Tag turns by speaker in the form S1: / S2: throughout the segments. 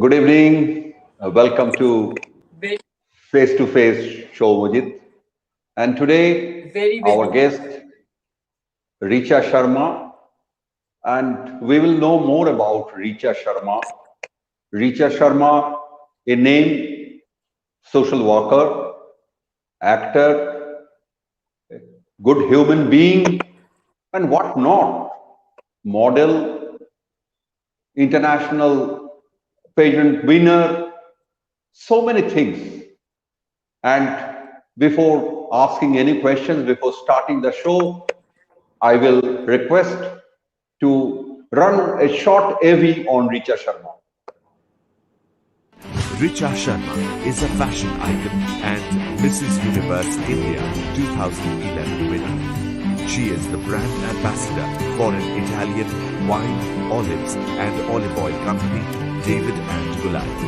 S1: Good evening. Welcome to
S2: Very,
S1: Face to Face Soumyajit. And today,
S2: very,
S1: our
S2: very
S1: guest, Richa Sharma, and we will know more about Richa Sharma. Richa Sharma, a name, social worker, actor, good human being, and what not, model, international pageant winner, so many things. And before asking any questions, before starting the show, I will request to run a short AV on Richa Sharma.
S3: Richa Sharma is a fashion icon and Mrs. Universe India 2011 winner. She is the brand ambassador for an Italian wine, olives and olive oil company, David and Goliath.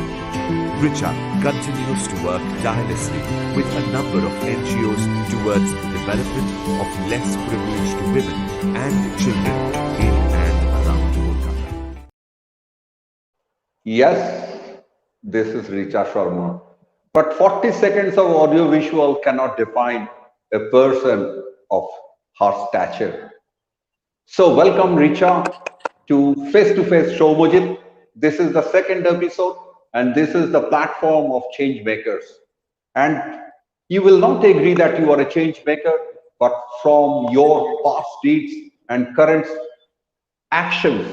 S3: Richa continues to work tirelessly with a number of NGOs towards the development of less privileged women and children in and around Kolkata.
S1: Yes, this is Richa Sharma. But 40 seconds of audio visual cannot define a person of her stature. So, welcome Richa to Face Show Mujit. This is the second episode, and this is the platform of change makers. And you will not agree that you are a change maker, but from your past deeds and current actions,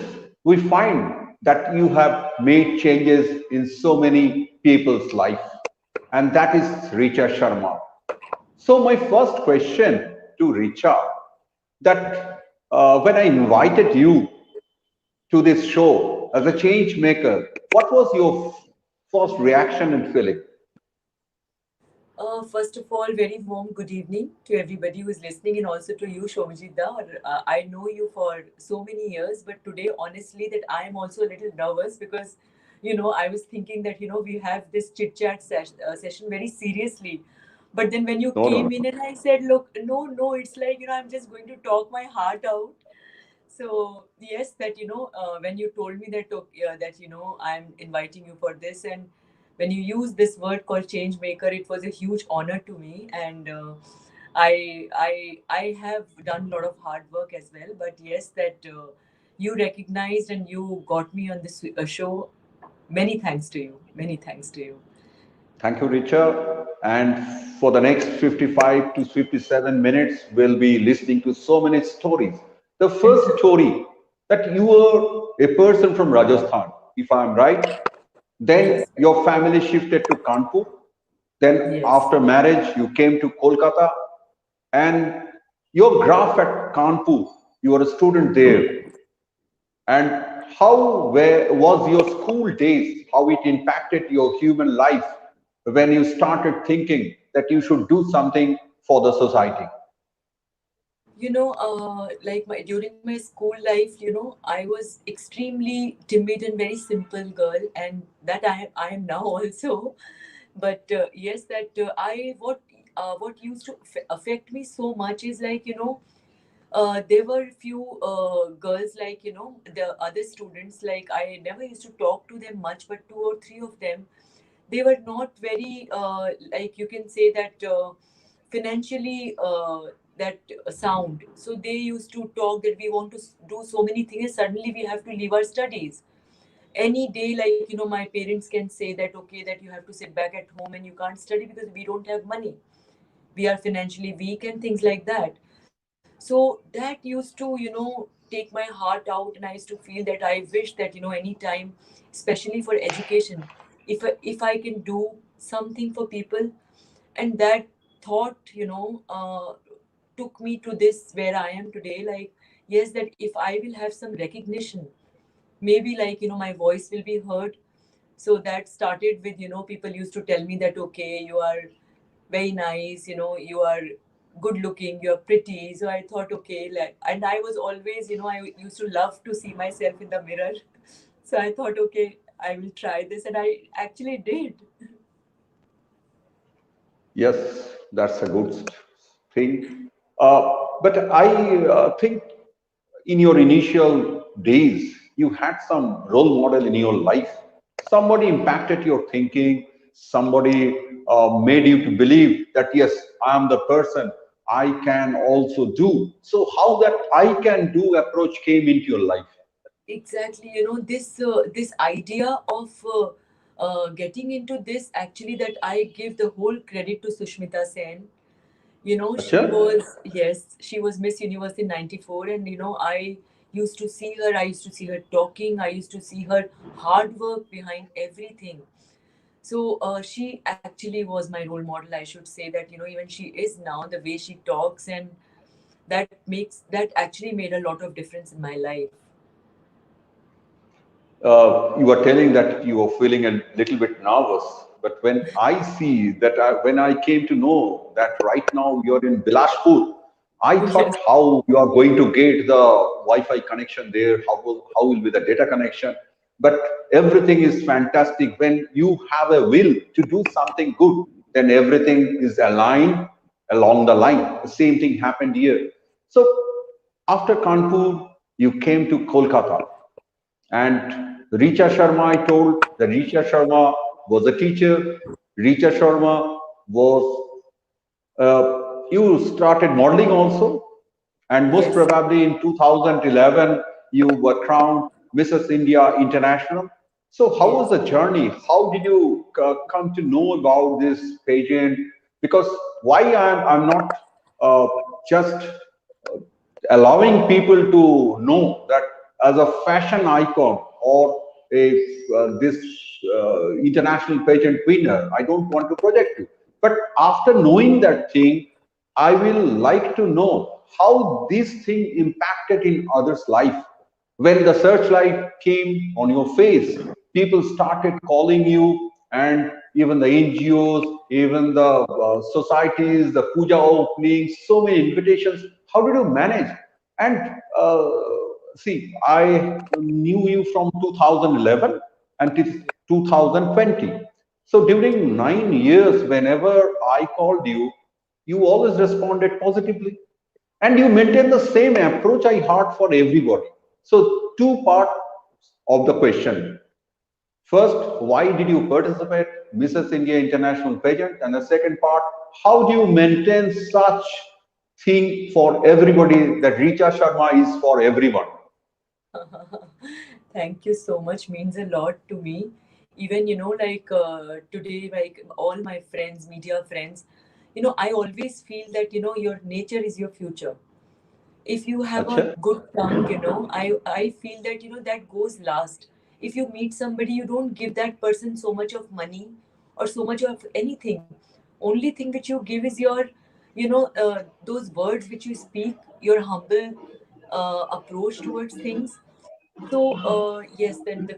S1: we find that you have made changes in so many people's life. And that is Richa Sharma. So my first question to Richa, that when I invited you to this show as a change maker, what was your first reaction and feeling?
S2: First of all, very warm good evening to everybody who is listening, and also to you, Shomjita. I know you for so many years, but today, honestly, that I am also a little nervous because, I was thinking that, we have this chit chat session very seriously. But then when you
S1: No, no,
S2: came
S1: no.
S2: in and I said, look, no, no, it's like, I'm just going to talk my heart out. So yes, that when you told me that that I'm inviting you for this, and when you use this word called change maker, it was a huge honor to me, and I have done a lot of hard work as well. But yes, that you recognized and you got me on this show. Many thanks to you. Many thanks to you.
S1: Thank you, Richa. And for the next 55 to 57 minutes, we'll be listening to so many stories. The first story that you were a person from Rajasthan, if I'm right, then
S2: Yes, right.
S1: your family shifted to Kanpur. Then
S2: Yes.
S1: after marriage, you came to Kolkata and your graph at Kanpur, you were a student there. And how was your school days, how it impacted your human life when you started thinking that you should do something for the society?
S2: Like during my school life, I was extremely timid and very simple girl, and that I am now also. But yes, that I what used to affect me so much is like there were few girls, like the other students, like I never used to talk to them much, but two or three of them, they were not very like you can say that financially that sound. So they used to talk that we want to do so many things, suddenly we have to leave our studies any day. Like my parents can say that okay, that you have to sit back at home and you can't study because we don't have money, we are financially weak and things like that. So that used to take my heart out, and I used to feel that I wish that anytime, especially for education, if I can do something for people. And that thought took me to this where I am today. Like, yes, that if I will have some recognition, maybe like my voice will be heard. So that started with people used to tell me that okay, you are very nice, you are good looking, you're pretty. So I thought okay, like, and I was always I used to love to see myself in the mirror. So I thought okay, I will try this, and I actually did.
S1: Yes, that's a good thing. But I think in your initial days, you had some role model in your life. Somebody impacted your thinking. Somebody made you to believe that yes, I am the person. I can also do. So how that I can do approach came into your life?
S2: Exactly, this idea of getting into this, actually, that I give the whole credit to Sushmita Sen.
S1: Acha?
S2: She was, yes, she was Miss Universe in 94, and I used to see her, I used to see her talking, I used to see her hard work behind everything. So she actually was my role model. I should say that, even she is now, the way she talks, and that actually made a lot of difference in my life.
S1: You were telling that you were feeling a little bit nervous. But when I see that, when I came to know that right now you're in Bilashpur, I
S2: Yes,
S1: thought how you are going to get the Wi-Fi connection there, how will be the data connection. But everything is fantastic. When you have a will to do something good, then everything is aligned along the line. The same thing happened here. So after Kanpur, you came to Kolkata. And Richa Sharma, I told that Richa Sharma was a teacher. Richa Sharma was, you started modeling also. And most
S2: yes,
S1: probably in 2011, you were crowned Mrs. India International. So, how was
S2: yes.
S1: the journey? How did you come to know about this pageant? Because why I'm not uh, just allowing people to know that as a fashion icon or a this international pageant winner, I don't want to project you, but after knowing that thing, I will like to know how this thing impacted in others life. When the searchlight came on your face, people started calling you, and even the NGOs, even the societies, the puja openings, so many invitations. How did you manage? And see, I knew you from 2011 until 2020. So during 9 years, whenever I called you, you always responded positively, and you maintain the same approach I heard for everybody. So two parts of the question. First, why did you participate Mrs. India International pageant? And the second part, how do you maintain such thing for everybody, that Richa Sharma is for everyone?
S2: Thank you so much. Means a lot to me. Even, like today, like all my friends, media friends, I always feel that, your nature is your future. If you have a
S1: Acha?
S2: good tongue, I feel that, that goes last. If you meet somebody, you don't give that person so much of money or so much of anything. Only thing which you give is your, those words which you speak, your humble approach towards things. So, yes, then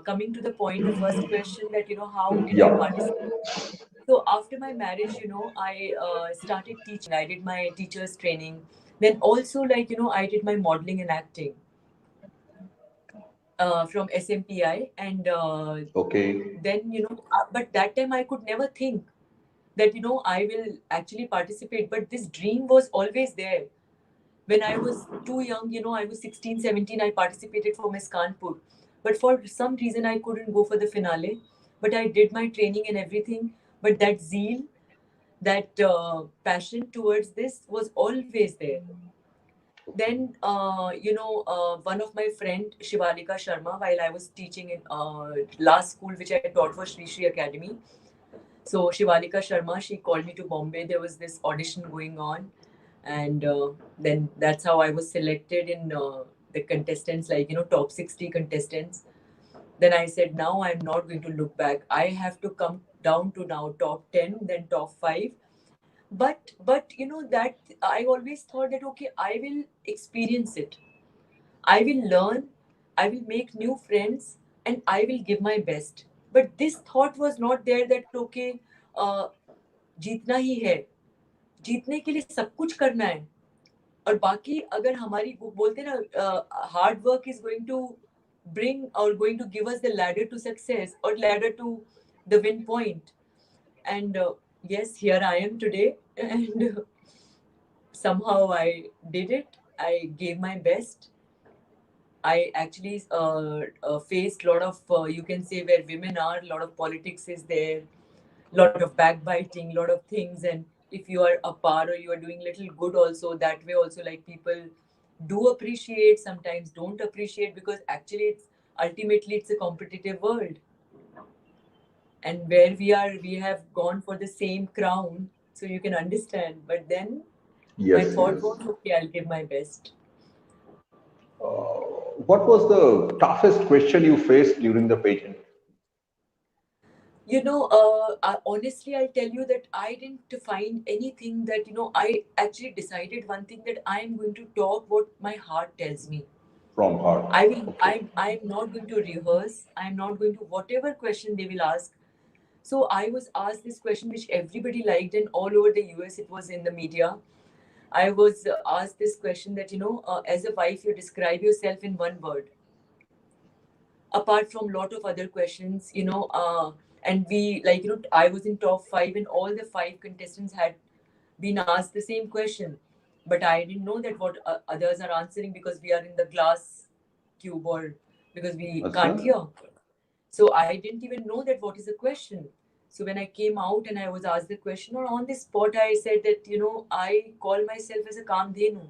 S2: coming to the point, the first question that, how did I
S1: Yeah.
S2: participate? So after my marriage, I started teaching. I did my teacher's training. Then also, like, I did my modeling and acting from SMPI. And
S1: Okay.
S2: then, but that time I could never think that, I will actually participate. But this dream was always there. When I was too young, I was 16, 17, I participated for Miss Kanpur. But for some reason, I couldn't go for the finale. But I did my training and everything. But that zeal, that passion towards this was always there. Then, one of my friend, Shivalika Sharma, while I was teaching in last school, which I taught for Sri Sri Academy. So Shivalika Sharma, she called me to Bombay. There was this audition going on, and then that's how I was selected in the contestants, like, top 60 contestants. Then I said, now I'm not going to look back. I have to come down to now top 10, then top 5. But that I always thought that, okay, I will experience it. I will learn, I will make new friends, and I will give my best. But this thought was not there that, okay, uh, जीतना ही है, जीतने के लिए सब कुछ करना है, और बाकी अगर हमारी वो बोलते हैं ना, hard work is going to bring or going to give us the ladder to success or ladder to the win point. And yes, here I am today. And somehow I did it. I gave my best. I actually faced a lot of, you can say, where women are, a lot of politics is there, lot of backbiting, lot of things. And if you are a par or you are doing little good also, that way also, like, people do appreciate, sometimes don't appreciate, because actually it's ultimately it's a competitive world. And where we are, we have gone for the same crown, so you can understand. But then my
S1: Yes,
S2: thought
S1: yes.
S2: was, okay, I'll give my best.
S1: What was the toughest question you faced during the pageant?
S2: Honestly, I'll tell you that I didn't find anything that, I actually decided one thing, that I'm going to talk what my heart tells me.
S1: From heart.
S2: I will,
S1: Okay.
S2: I'm not going to rehearse. I'm not going to, whatever question they will ask. So I was asked this question, which everybody liked, and all over the US, it was in the media. I was asked this question that, as a wife, you describe yourself in one word. Apart from lot of other questions, and we, like, I was in top five, and all the five contestants had been asked the same question. But I didn't know that what others are answering, because we are in the glass tube, or because we
S1: Acha?
S2: can't hear. So I didn't even know that what is the question. So when I came out and I was asked the question, or on the spot, I said that, I call myself as a kamdhenu.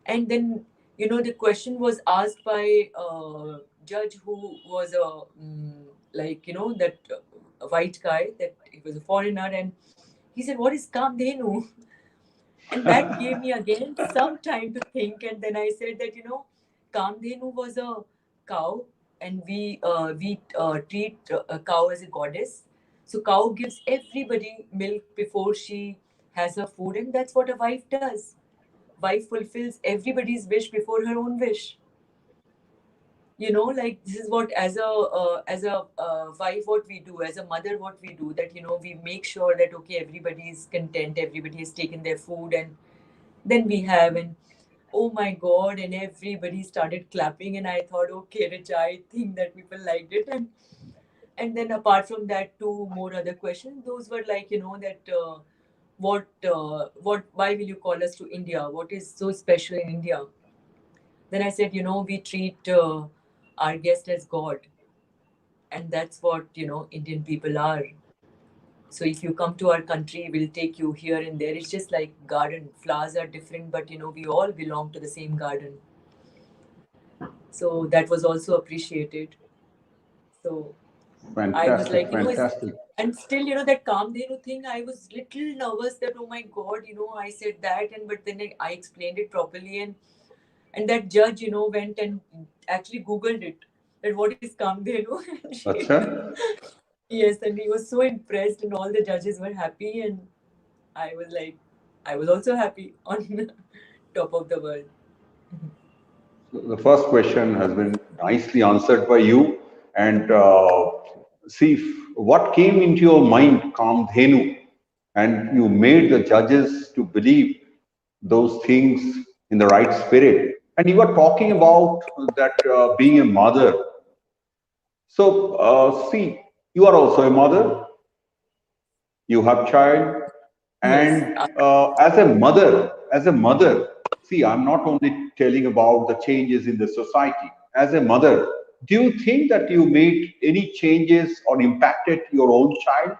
S2: And then, the question was asked by a judge who was like, that white guy, that he was a foreigner. And he said, what is kamdhenu? And that gave me again some time to think. And then I said that, kamdhenu was a cow, and we treat a cow as a goddess. So cow gives everybody milk before she has her food, and that's what a wife does. Wife fulfills everybody's wish before her own wish. Like, this is what, as a wife, what we do, as a mother, what we do, that, we make sure that, okay, everybody is content, everybody has taken their food, and then we have. And oh my god, and everybody started clapping, and I thought, okay, Richa, I think that people liked it. And then, apart from that, two more other questions, those were like, that what why will you call us to India, what is so special in India? Then I said, we treat our guest as god, and that's what, Indian people are. So if you come to our country, we'll take you here and there. It's just like garden, flowers are different, but, we all belong to the same garden. So that was also appreciated. So I was
S1: Fantastic,
S2: like,
S1: fantastic.
S2: and still, that Kamdhenu thing, I was little nervous that, oh my God, I said that. And but then I explained it properly. And that judge, went and actually Googled it, that what is Kamdhenu. And
S1: Acha?
S2: yes, and he was so impressed, and all the judges were happy. And I was like, I was also happy on top of the world.
S1: So the first question has been nicely answered by you. And see, what came into your mind, Kamdhenu, and you made the judges to believe those things in the right spirit. And you were talking about that being a mother. So, see, you are also a mother, you have child,
S2: Yes.
S1: and as a mother, see, I'm not only telling about the changes in the society. As a mother, do you think that you made any changes or impacted your own child?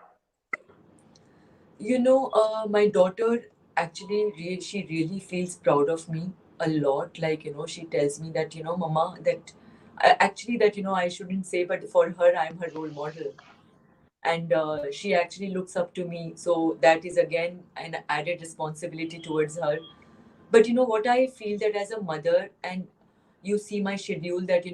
S2: My daughter actually, she really feels proud of me a lot. Like, she tells me that, Mama, that actually, that, I shouldn't say, but for her, I'm her role model. And she actually looks up to me. So that is again an added responsibility towards her. But what I feel, that as a mother, and you see my schedule, that,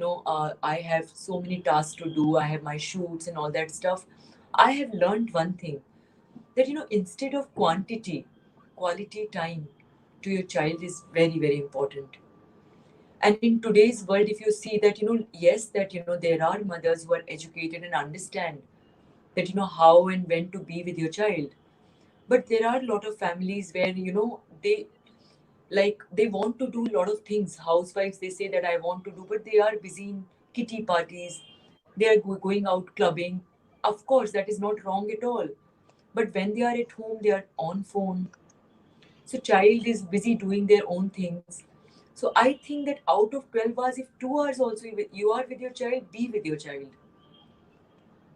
S2: I have so many tasks to do, I have my shoots and all that stuff. I have learned one thing, that, instead of quantity, quality time to your child is very, very important. And in today's world, if you see that, yes, that, there are mothers who are educated and understand that, how and when to be with your child. But there are a lot of families where, they, like, they want to do a lot of things. Housewives, they say that I want to do, but they are busy in kitty parties, they are going out clubbing. Of course, that is not wrong at all. But when they are at home, they are on phone. So child is busy doing their own things. So I think that out of 12 hours, if 2 hours also you are with your child, be with your child.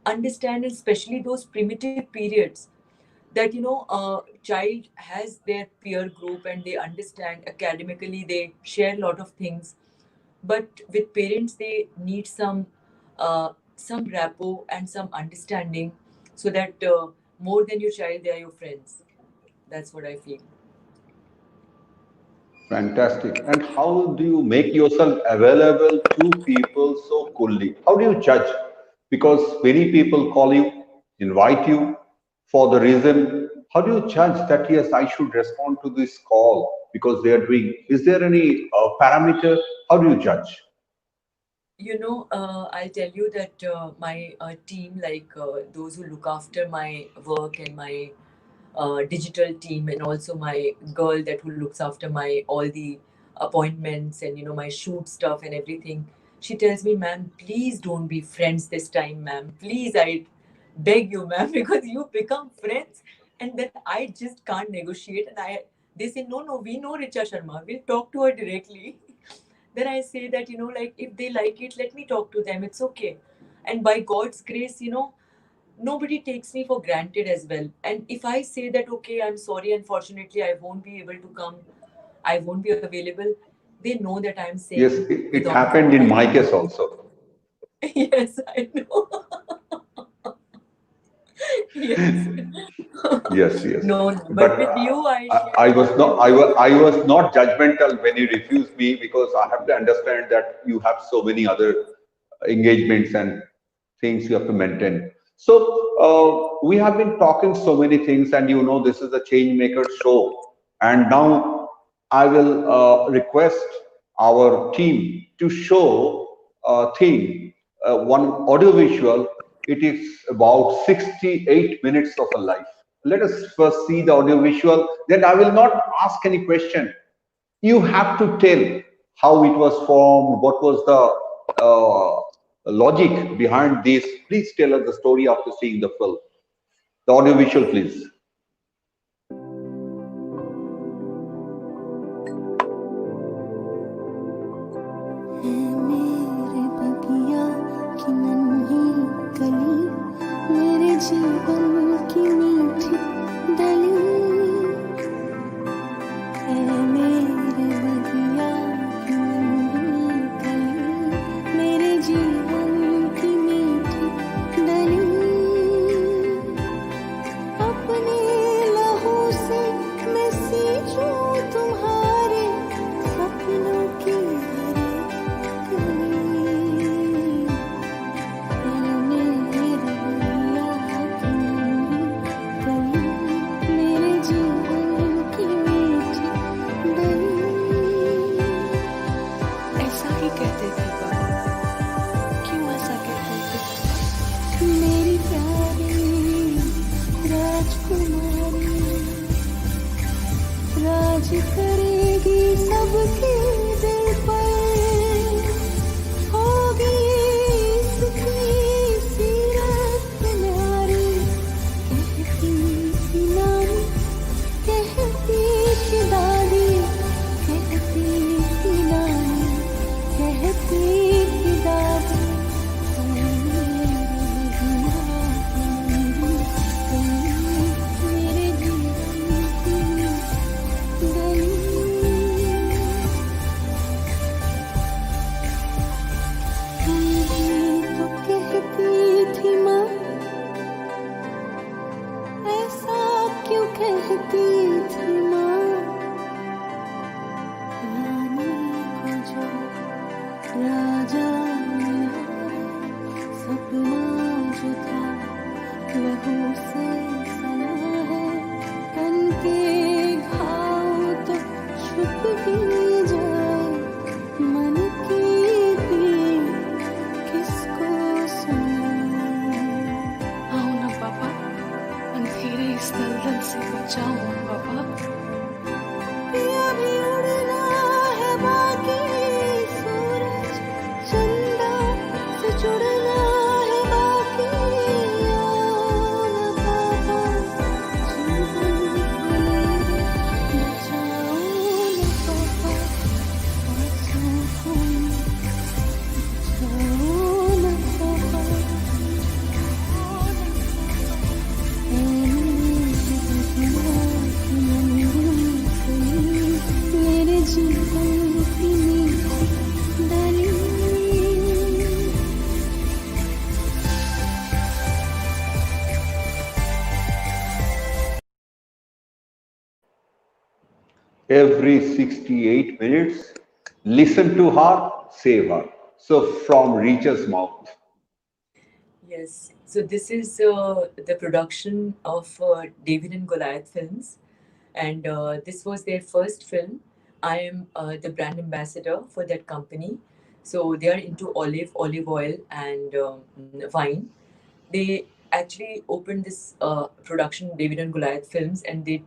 S2: Understand, and especially those primitive periods, that child has their peer group and they understand academically, they share a lot of things, but with parents they need some rapport and some understanding, so that more than your child, they are your friends. That's what I feel.
S1: Fantastic. And how do you make yourself available to people so coolly? How do you judge? Because many people call you, invite you for the reason. How do you judge that, yes, I should respond to this call because they are doing? Is there any parameter? How do you judge?
S2: I'll tell you that my team, like those who look after my work and my digital team, and also my girl that who looks after my all the appointments and my shoot stuff and everything, she tells me, "Ma'am, please don't be friends this time, ma'am. Please, I beg you, ma'am, because you become friends, and then I just can't negotiate." And they say, "No, no, we know Richa Sharma. We'll talk to her directly." Then I say that, like, if they like it, let me talk to them. It's okay. And by God's grace, nobody takes me for granted as well. And if I say that, okay, I'm sorry, unfortunately, I won't be able to come, I won't be available, they know that I'm
S1: Yes,
S2: saying with
S1: it
S2: all the
S1: happened in my
S2: politeness.
S1: case also.
S2: Yes, I know. Yes.
S1: Yes, yes.
S2: No, no.
S1: But
S2: But with you, I
S1: I
S2: share
S1: was
S2: all
S1: not
S2: the.
S1: I was not judgmental when you refused me, because I have to understand that you have so many other engagements and things you have to maintain. So we have been talking so many things, and this is a change maker show. And now I will request our team to show a thing, one audiovisual. It is about 68 minutes of a life. Let us first see the audiovisual. Then I will not ask any question. You have to tell how it was formed, what was the logic behind this. Please tell us the story after seeing the film. The audiovisual, please.
S4: मेरे बगिया की नन्ही कली, मेरे जीवन की मीठी डली, है मेरे बगिया की नन्ही कली, मेरे जीवन की मीठी डली, अपने लहू से मैं सींचूं तुम्हारे सपनों की मेरी प्यारी राजकुमारी, राज करेगी सबके दिल पर, होगी इसकी सीरत न्यारी, कहती थी नानी, कहती थी दादी, कहती थी नानी, कहती थी दादी, मेरे जीवन की गली। तो कहती थी माँ, ऐसा क्यों कहती थी माँ, रानी को जो राजा मिला, सपना जो था लहू से सना है, तन के घाव तो छुप भी जाए, मन की पीड़ किसको सुनाए।
S5: आओ ना पापा, अंधेरे इस दलदल से बचाओ ना पापा।
S4: अभी उड़ना है बाकी, सूरज चंद्र
S1: Every 68 minutes, listen to her, save her. So from Reacher's mouth.
S2: Yes. So this is the production of David and Goliath films, and this was their first film. I am the brand ambassador for that company. So they are into olive oil, and wine. They actually opened this production, David and Goliath films, and their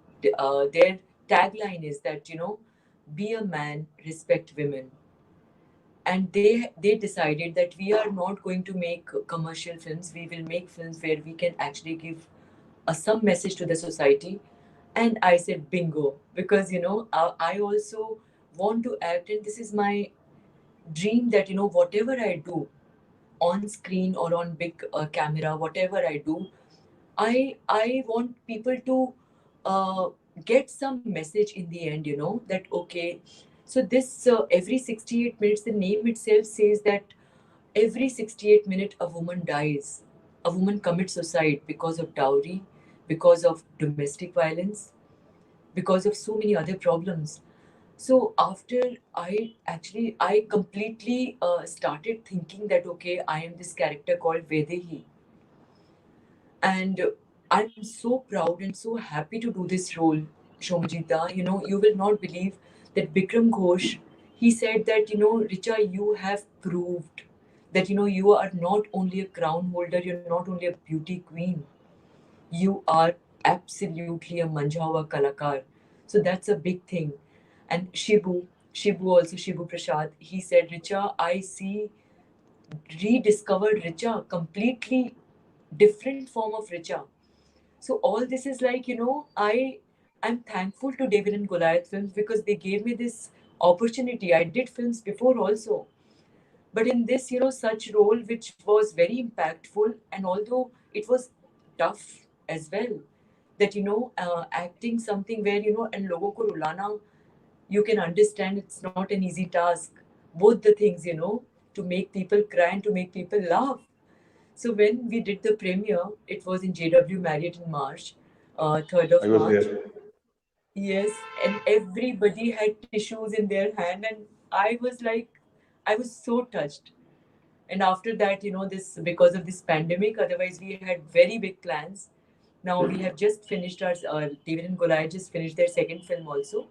S2: tagline is that, be a man, respect women. And they decided that we are not going to make commercial films. We will make films where we can actually give some message to the society. And I said bingo, because I also want to act, and this is my dream, that whatever I do on screen or on big camera, whatever I do, I want people to uh, get some message in the end, that okay. So this every 68 minutes, the name itself says that every 68 minutes a woman dies, a woman commits suicide because of dowry, because of domestic violence, because of so many other problems. So after I completely started thinking that okay, I am this character called Vedehi, and I'm so proud and so happy to do this role, Shomajita. You will not believe that Bikram Ghosh, he said that, Richa, you have proved that, you are not only a crown holder, you're not only a beauty queen, you are absolutely a Manjhawa Kalakar. So that's a big thing. And Shibu also, Shibu Prasad, he said, Richa, I see rediscovered Richa, completely different form of Richa. So all this is like, I'm thankful to David and Goliath films because they gave me this opportunity. I did films before also, but in this, such role which was very impactful, and although it was tough as well, that acting something where and logo ko rulana, you can understand it's not an easy task. Both the things, to make people cry and to make people laugh. So when we did the premiere, it was in JW Marriott in March, 3rd
S1: I
S2: of
S1: was
S2: March.
S1: there.
S2: Yes, and everybody had tissues in their hand, and I was like, I was so touched. And after that, this, because of this pandemic, otherwise we had very big plans. Now we have just finished our David and Goliath just finished their second film also,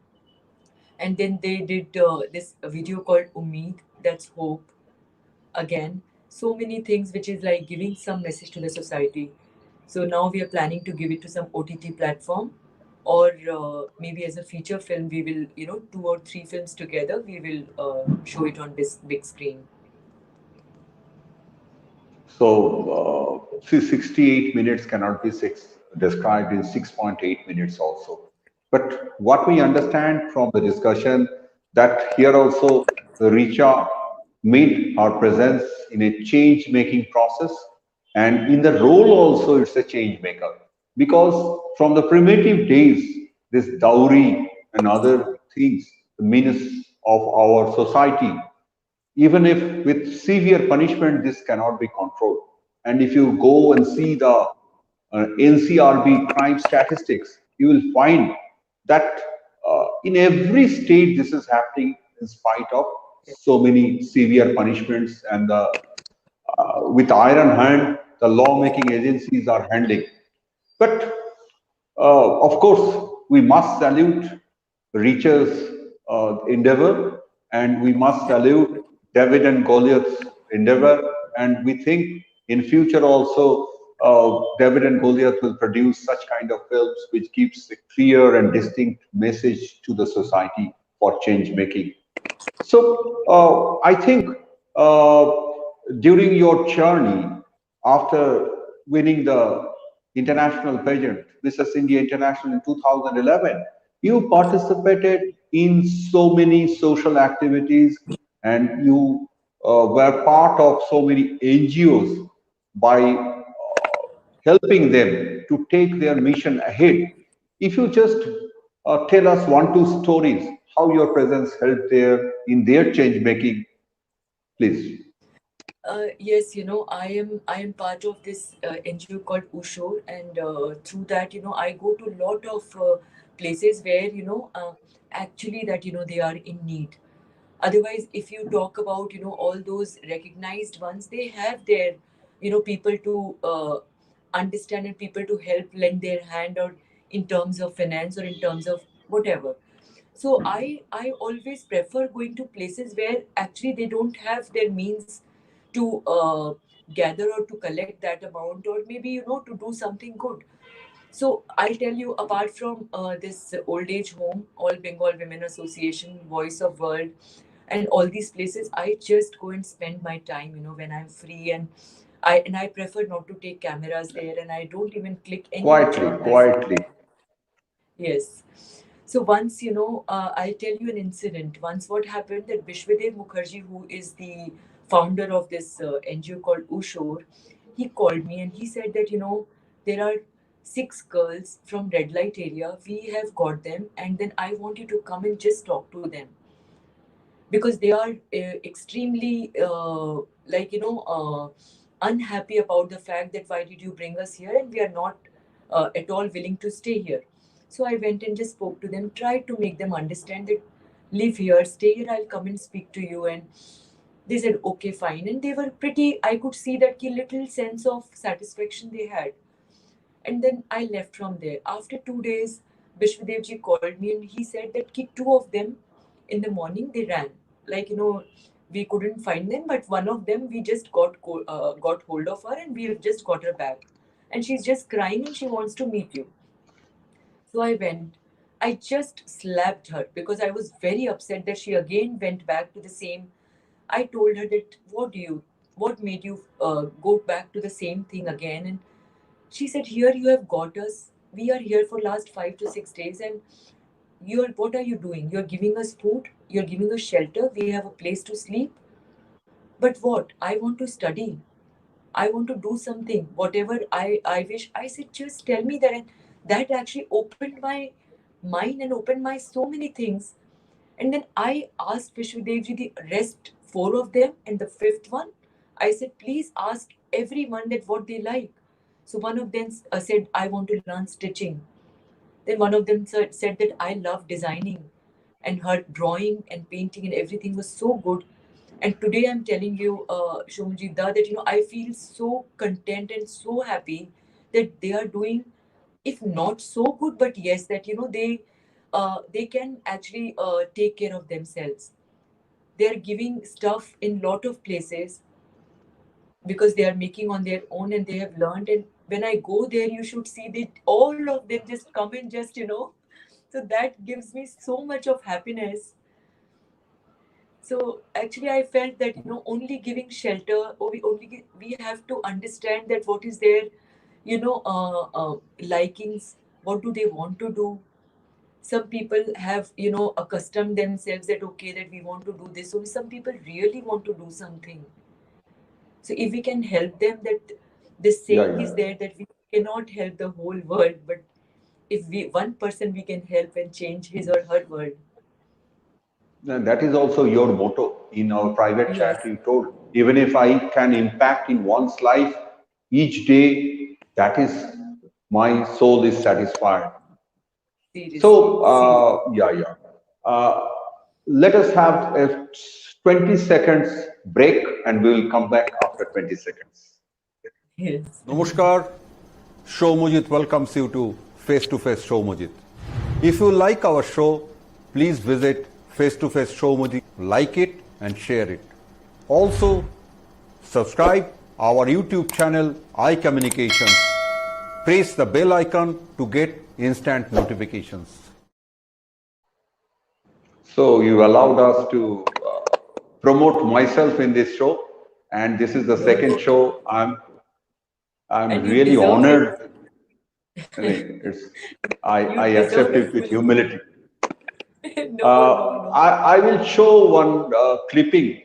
S2: and then they did this video called Ummeed, that's hope. Again, so many things which is like giving some message to the society. So now we are planning to give it to some OTT platform, or maybe as a feature film we will, two or three films together, we will show it on this big screen.
S1: So, see, 68 minutes cannot be described in 6.8 minutes also. But what we understand from the discussion, that here also Richa made her presence in a change-making process, and in the role also it's a change maker. Because from the primitive days, this dowry and other things, the menace of our society, even if with severe punishment, this cannot be controlled. And if you go and see the NCRB crime statistics, you will find that in every state this is happening in spite of so many severe punishments, and with iron hand, the lawmaking agencies are handling. But of course, we must salute Reacher's endeavor, and we must salute David and Goliath's endeavor. And we think in future also, David and Goliath will produce such kind of films which gives a clear and distinct message to the society for change making. So I think uh, during your journey after winning the international pageant, Mrs. India International in 2011, you participated in so many social activities, and you were part of so many NGOs by helping them to take their mission ahead. If you just tell us one, two stories, how your presence helped there in their change making, please.
S2: Yes, I am part of this NGO called Ushur, and through that, I go to a lot of places where actually that, they are in need. Otherwise, if you talk about, all those recognized ones, they have their, people to understand and people to help lend their hand, or in terms of finance or in terms of whatever. So I always prefer going to places where actually they don't have their means to gather or to collect that amount, or maybe, to do something good. So I'll tell you, apart from this old age home, All Bengal Women Association, Voice of World, and all these places, I just go and spend my time, when I'm free, and I prefer not to take cameras there, and I don't even click any picture
S1: Quietly,
S2: on my phone.
S1: quietly.
S2: Yes. So once, I'll tell you an incident. Once what happened, that Vishwadev Mukherjee, who is the founder of this NGO called Ushore, he called me and he said that, there are 6 girls from red light area. We have got them, and then I want you to come and just talk to them, because they are extremely unhappy about the fact that why did you bring us here, and we are not at all willing to stay here. So I went and just spoke to them, tried to make them understand that live here, stay here, I'll come and speak to you. And they said okay, fine, and they were pretty, I could see that little sense of satisfaction they had. And then I left from there. After 2 days, Vishwadevji called me and he said that two of them in the morning they ran. Like, we couldn't find them, but one of them we just got hold of her and we have just got her back. And she's just crying and she wants to meet you. So I went. I just slapped her because I was very upset that she again went back to the same. I told her that what made you go back to the same thing again? And she said, "Here you have got us. We are here for last 5 to 6 days, and what are you doing? You're giving us food. You're giving us shelter. We have a place to sleep. But what? I want to study. I want to do something. Whatever I wish." I said, "Just tell me that." And that actually opened my mind and opened my so many things. And then I asked Vishwadevji the rest 4 of them and the fifth one. I said, "Please ask everyone that what they like." So one of them said, "I want to learn stitching." Then one of them said that I love designing, and her drawing and painting and everything was so good. And today I'm telling you, Soumyajit, that I feel so content and so happy that they are doing, if not so good, but yes, that they can actually take care of themselves. They are giving stuff in lot of places because they are making on their own and they have learned. And when I go there, you should see that all of them just come and just so that gives me so much of happiness. So actually I felt that only giving shelter, or we have to understand that what is their likings, what do they want to do. Some people have accustomed themselves that okay, that we want to do this, so some people really want to do something. So if we can help them, that the
S1: Yeah,
S2: saying is
S1: yeah.
S2: there that we cannot help the whole world, but if one person we can help and change his or her world.
S1: And that is also your motto in our private chat.
S2: Yes,
S1: You told, even if I can impact in one's life each day, that is my soul is satisfied.
S2: seriously,
S1: So,
S2: seriously.
S1: yeah, yeah. Uh, Let us have a 20 seconds break and we will come back after 20 seconds.
S2: Yes.
S1: Namaskar. Soumyajit welcomes you to Face Soumyajit. If you like our show, please visit Face to Face Soumyajit, like it and share it. Also, subscribe our YouTube channel iCommunications. Press the bell icon to get instant notifications. So you allowed us to promote myself in this show, and this is the
S2: No,
S1: second
S2: no,
S1: show. I'm
S2: and you
S1: really
S2: deserve it.
S1: honored. I mean, I
S2: You
S1: accept
S2: deserve
S1: it
S2: it
S1: with
S2: fully.
S1: humility.
S2: No, no, no.
S1: I will show one clipping,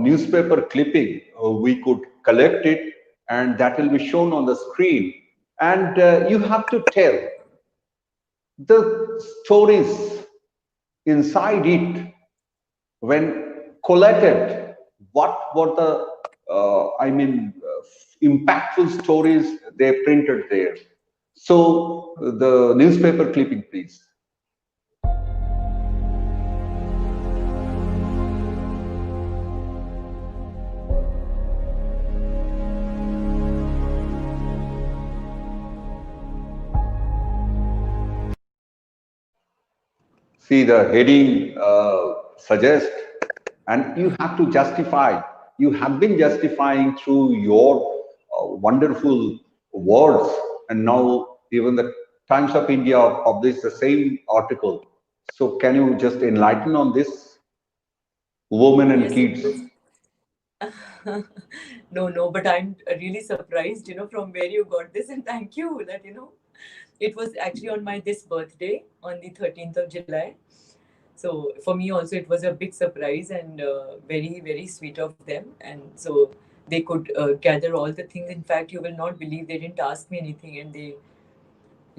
S1: newspaper clipping. We could collect it, and that will be shown on the screen. And you have to tell the stories inside it when collated. What were the impactful stories they printed there? So the newspaper clipping, please. See, the heading suggests, and you have to justify. You have been justifying through your wonderful words, and now even the Times of India published the same article. So, can you just enlighten on this, women and
S2: Yes, it
S1: kids?
S2: was. No, no, but I'm really surprised, from where you got this, and thank you that, it was actually on my this birthday on the 13th of July. So for me also, it was a big surprise and very, very sweet of them. And so they could gather all the things. In fact, you will not believe they didn't ask me anything, and they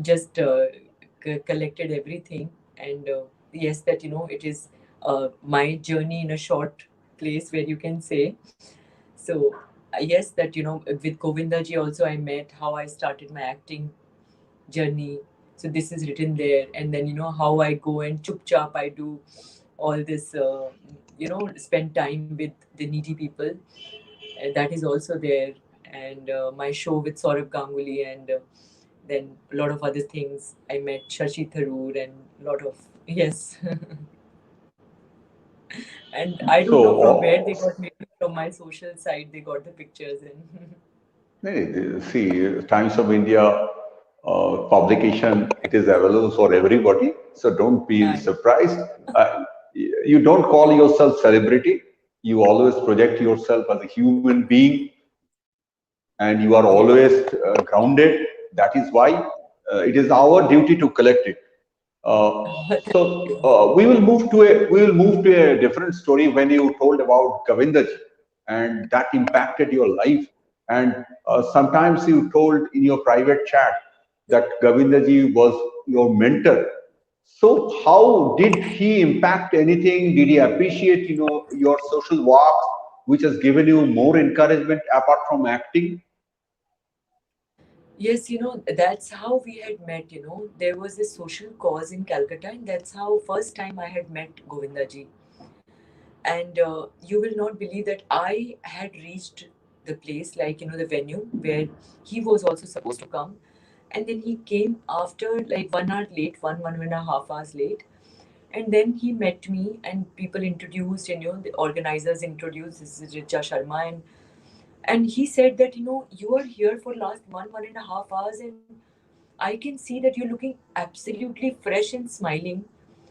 S2: just collected everything. And yes, that, it is my journey in a short place where you can say. So yes, that, with Govinda ji also I met how I started my acting journey. So this is written there, and then how I go and chup chap I do all this, spend time with the needy people. That is also there, and my show with Saurabh Ganguly, and then a lot of other things. I met Shashi Tharoor and a lot of yes, and I don't know from where they
S1: So,
S2: got, maybe from my social side they got the pictures and.
S1: see, Times of India publication, it is available for everybody. So don't be
S2: I
S1: surprised. Uh, you don't call yourself celebrity. You always project yourself as a human being, and you are always
S2: Yes.
S1: grounded. That is why it is our duty to collect it.
S2: Thank you.
S1: We will move to a different story when you told about Govindaji, and that impacted your life. And sometimes you told in your private chat that Govindaji was your mentor. So how did he impact anything? Did he appreciate your social work, which has given you more encouragement apart from acting?
S2: Yes, that's how we had met. There was this social cause in Calcutta, and that's how first time I had met Govinda ji. And you will not believe that I had reached the place, like, the venue where he was also supposed to come. And then he came after like 1 hour late, 1.5 hours late. And then he met me, and people introduced, and, the organizers introduced, this is Richa Sharma. And he said that, you are here for last 1.5 hours, and I can see that you're looking absolutely fresh and smiling,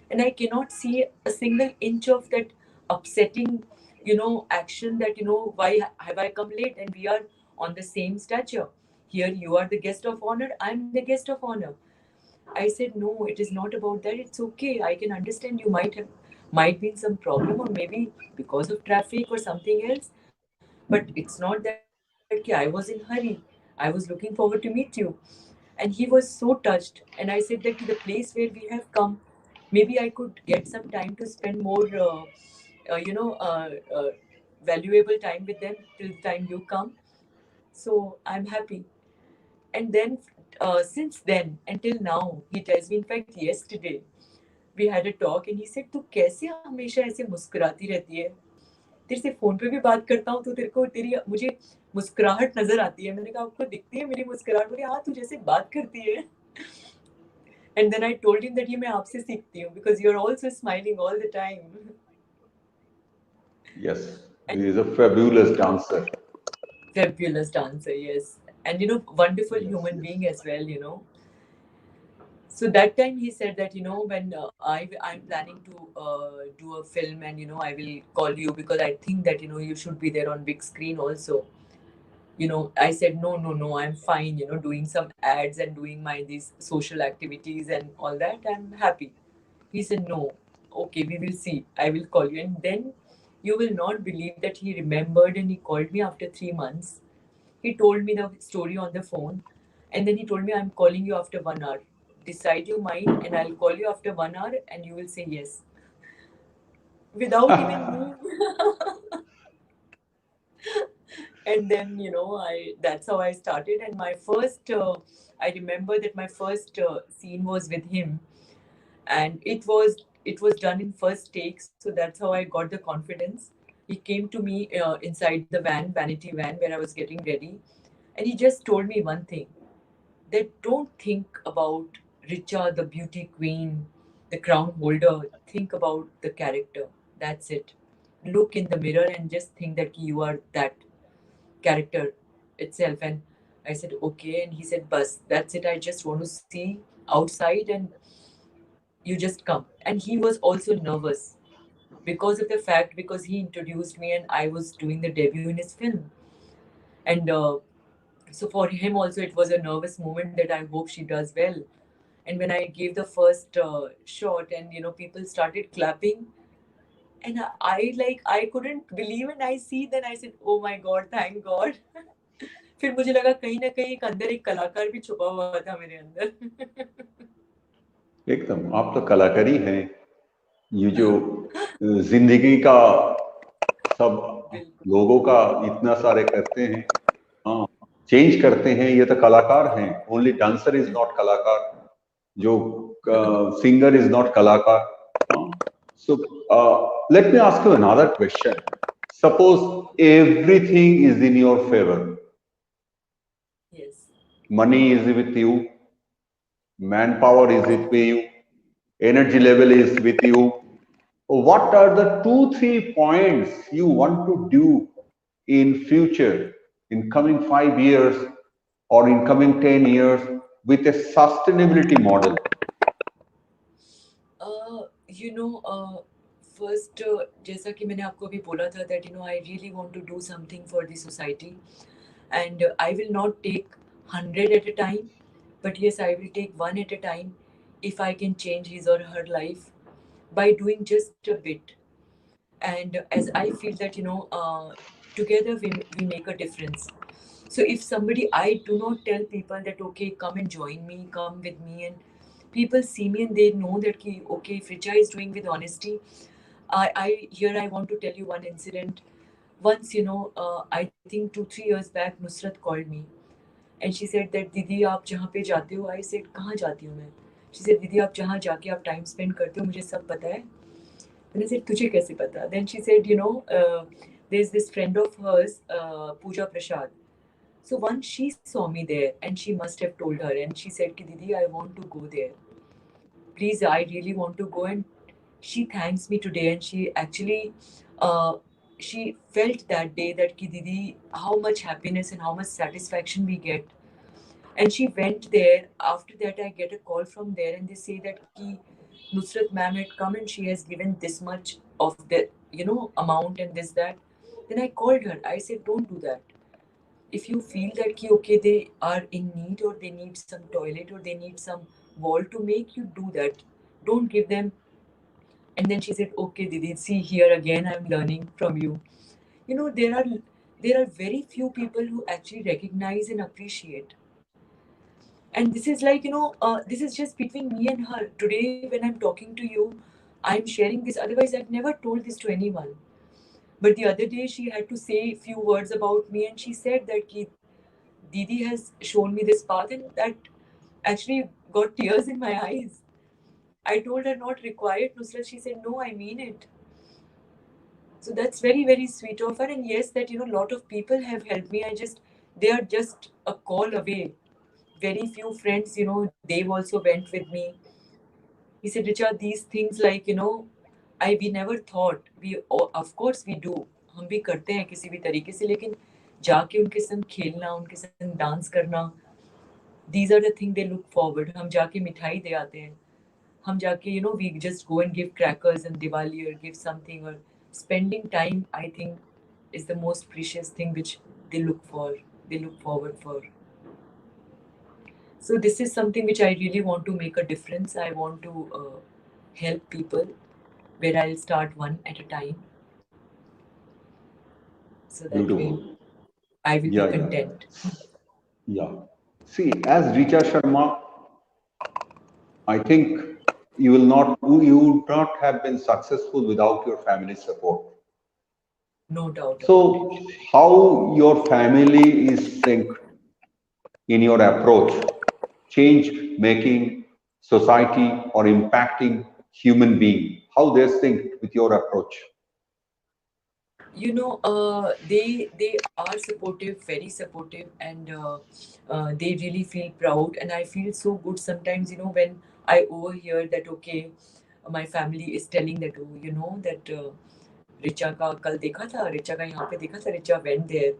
S2: and I cannot see a single inch of that upsetting, action that, why have I come late, and we are on the same stature. Here you are the guest of honor, I'm the guest of honor. I said, no, it is not about that. It's okay. I can understand you might be in some problem, or maybe because of traffic or something else. But it's not that I was in hurry. I was looking forward to meet you. And he was so touched. And I said that to the place where we have come, maybe I could get some time to spend more, uh, you know, uh, uh, valuable time with them till the time you come. So I'm happy. And then, since then until now, he tells me, in fact, yesterday, we had a talk, and he said, तू कैसे हमेशा ऐसे मुस्कुराती रहती है? तेरे से phone पे भी बात करता हूँ तो तेरे को तेरी मुझे मुस्कुराहट नजर आती है. मैंने कहा, आपको दिखती है मेरी मुस्कुराहट? बोले, हाँ, तू जैसे बात करती है. And then I told him that ये मैं आपसे सीखती हूँ, because you're also smiling all the time.
S1: Yes,
S2: And
S1: he is a fabulous dancer.
S2: fabulous dancer, yes. And wonderful
S1: Yes,
S2: human
S1: yes.
S2: being as well. So that time he said that, when I'm planning to do a film, and I will call you, because I think that you should be there on big screen also. I said, no, no, no, I'm fine, doing some ads and doing my these social activities and all that. I'm happy. He said, no, okay, we will see. I will call you. And then you will not believe that he remembered, and he called me after 3 months. He told me the story on the phone. And then he told me, I'm calling you after 1 hour. Decide your mind, and I'll call you after 1 hour, and you will say yes. Without even me. And then I that's how I started. And my first I remember that my first scene was with him, and it was done in first take. So that's how I got the confidence. He came to me inside the vanity van, where I was getting ready, and he just told me one thing, that don't think about Richa, the beauty queen. the crown holder, think about the character. That's it. Look in the mirror and just think that you are that character itself. And I said, okay. And he said, bus, that's it. I just want to see outside and you just come. And he was also nervous because of the fact, because he introduced me and I was doing the debut in his film. And so for him also, it was a nervous moment that I hope she does well. And when I gave the first shot and, people started clapping, and I like, I couldn't believe it. I see, then I said, oh my God, thank God. फिर मुझे लगा कहीं ना कहीं एक अंदर एक कलाकार भी छुपा हुआ था मेरे अंदर.
S1: एकदम आप तो कलाकारी हैं. ये जो जिंदगी का सब
S2: बिल्कुल.
S1: लोगों का इतना सारे करते हैं, हाँ, चेंज करते हैं, ये तो कलाकार हैं. ओनली डांसर इज नॉट कलाकार, जो सिंगर इज नॉट कलाकार. So let me ask you another question. Suppose everything is in your favor.
S2: Yes.
S1: Money is with you, manpower is with you, energy level is with you. What are the 2-3 points you want to do in future, in coming 5 years or in coming 10 years with a sustainability model?
S2: You know, first, जैसा कि मैंने आपको अभी बोला था that I really want to do something for the society, and I will not take 100 at a time, but yes, I will take one at a time if I can change his or her life by doing just a bit. And as I feel that together we make a difference. So if somebody, I do not tell people that okay, come and join me, come with me, and people see me and they know that okay, if Richa is doing with honesty, I want to tell you one incident. Once, I think 2-3 years back, Nusrat called me and she said that दीदी आप जहाँ पे जाते हो. I said कहाँ जाती हूँ मैं? She said दीदी आप जहाँ जाके आप टाइम स्पेंड करते हो मुझे सब पता है. And I said, तुझे कैसे पता? Then she said, there's this friend of hers, Pooja Prasad. So once she saw me there and she must have told her and she said, Ki, Didi, I want to go there. Please, I really want to go. And she thanks me today and she actually, she felt that day that Ki, Didi, how much happiness and how much satisfaction we get. And she went there. After that, I get a call from there and they say that Ki, Nusrat ma'am had come and she has given this much of the amount and this that. Then I called her. I said, don't do that. If you feel that ki, okay, they are in need or they need some toilet or they need some wall to make, you do that. Don't give them. And then she said, okay, Didi, see here again I'm learning from you. There are very few people who actually recognize and appreciate. And this is like, this is just between me and her. Today, when I'm talking to you, I'm sharing this. Otherwise, I've never told this to anyone. But the other day, she had to say a few words about me, and she said that Didi has shown me this path, and that actually got tears in my eyes. I told her not required, Nusrat. She said, no, I mean it. So that's very, very sweet of her. And yes, that, a lot of people have helped me. They are just a call away. Very few friends, they've also went with me. He said, Richa, these things like, we never thought. Of course we do. हम भी करते हैं किसी भी तरीके से, लेकिन जाके उनके संग खेलना, उनके संग डांस करना, these are the things they look forward. हम जाके मिठाई दे आते हैं. हम जाके, we just go and give crackers and Diwali or give something, or spending time, I think, is the most precious thing which they look for, they look forward for. So this is something which I really want to make a difference. I want to help people, where I'll start one at a time. So that way
S1: Beautiful.
S2: I will
S1: Yeah,
S2: be
S1: yeah,
S2: content.
S1: yeah. See, as Richa Sharma, I think you would not have been successful without your family support.
S2: No doubt about
S1: So,
S2: it.
S1: how your family is synced in your approach, change making society or impacting human being, how they sync with your approach?
S2: They are supportive, very supportive, and they really feel proud, and I feel so good sometimes. When I overhear that okay, my family is telling that, oh, you know that Richa का कल देखा था, Richa का यहाँ पे देखा था, Richa went there.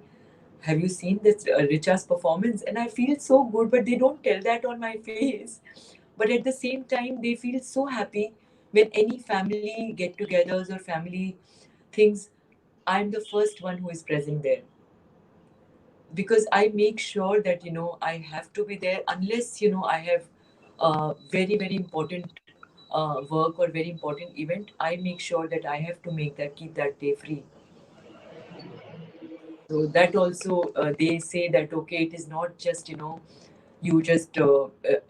S2: Have you seen this Richa's performance? And I feel so good, but they don't tell that on my face. But at the same time, they feel so happy when any family get-togethers or family things. I'm the first one who is present there because I make sure that I have to be there unless I have very important work or very important event. I make sure that I have to keep that day free. So that also they say that okay, it is not just you just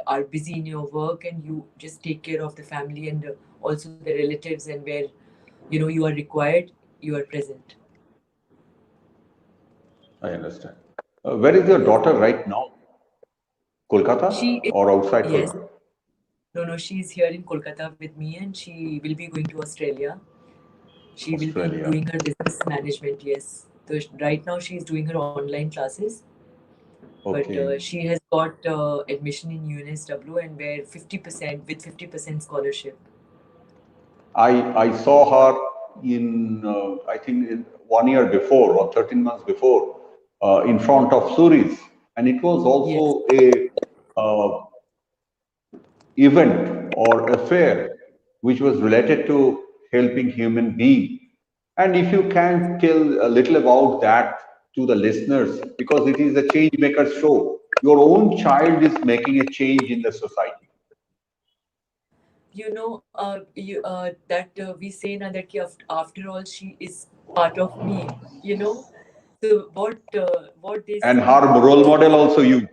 S2: are busy in your work and you just take care of the family and also the relatives, and where you are required, you are present.
S1: I understand. Where is your
S2: Yes,
S1: daughter right now?
S2: she
S1: Kolkata
S2: is.
S1: or outside
S2: Yes,
S1: Kolkata?
S2: no, she is here in Kolkata with me, and she will be going to Australia. She will be
S1: Australia.
S2: doing her business management. Yes, so right now she is doing her online classes, but
S1: Okay.
S2: she has got admission in UNSW and where 50% with 50% scholarship.
S1: I saw her in I think in 1 year before or 13 months before in front of Suris, and it was
S2: Yes.
S1: also a uh, event or affair which was related to helping human being. And if you can tell a little about that to the listeners, because it is a change maker show, your own child is making a change in the society.
S2: That we say now that after all she is part of me. You know, so what they
S1: And
S2: say.
S1: her role model also you.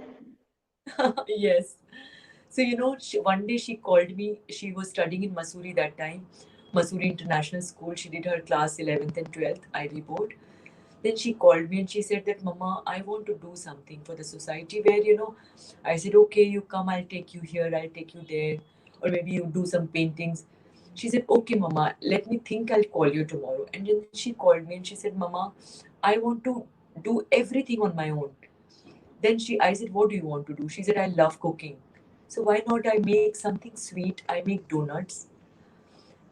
S2: Yes. So, one day she called me. She was studying in Masuri that time, Masuri International School. She did her class 11th and 12th IB board. Then she called me and she said that, Mama, I want to do something for the society where, I said, okay, you come, I'll take you here, I'll take you there, or maybe you do some paintings. She said, okay, Mama, let me think, I'll call you tomorrow. And then she called me and she said, Mama, I want to do everything on my own. I said, what do you want to do? She said, I love cooking. So why not I make something sweet? I make donuts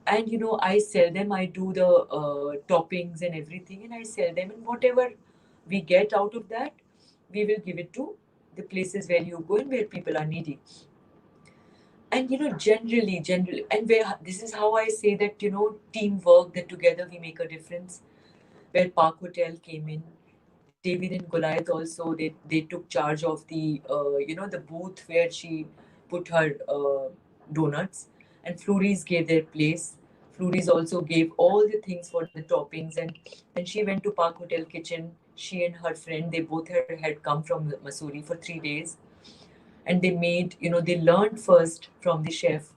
S2: and I sell them. I do the toppings and everything and I sell them, and whatever we get out of that, we will give it to the places where you go and where people are needy. And generally, and where this is how I say that teamwork, that together we make a difference. Where Park Hotel came in, David and Goliath also, they took charge of the the booth where she put her donuts, and Flurries gave their place. Flurries also gave all the things for the toppings, and then she went to Park Hotel kitchen. She and her friend, they both had come from Missouri for 3 days, and they made, they learned first from the chef